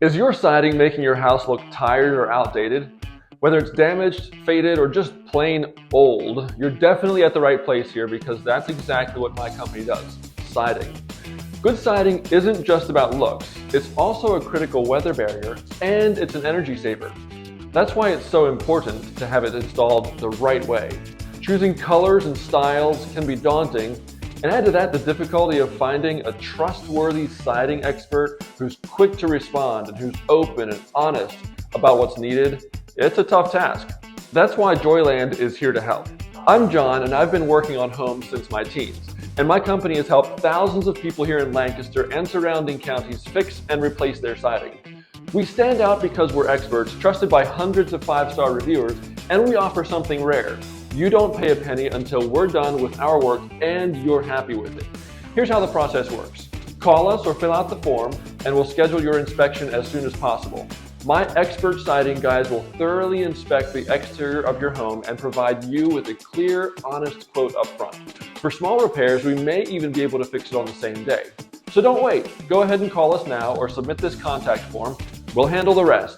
Is your siding making your house look tired or outdated? Whether it's damaged, faded, or just plain old, you're definitely at the right place here because that's exactly what my company does, siding. Good siding isn't just about looks, it's also a critical weather barrier and it's an energy saver. That's why it's so important to have it installed the right way. Choosing colors and styles can be daunting, and add to that the difficulty of finding a trustworthy siding expert who's quick to respond and who's open and honest about what's needed. It's a tough task. That's why Joyland is here to help. I'm John, and I've been working on homes since my teens, and my company has helped thousands of people here in Lancaster and surrounding counties fix and replace their siding. We stand out because we're experts, trusted by hundreds of five-star reviewers, and we offer something rare. You don't pay a penny until we're done with our work and you're happy with it. Here's how the process works. Call us or fill out the form and we'll schedule your inspection as soon as possible. My expert siding guys will thoroughly inspect the exterior of your home and provide you with a clear, honest quote up front. For small repairs, we may even be able to fix it on the same day. So don't wait. Go ahead and call us now or submit this contact form. We'll handle the rest.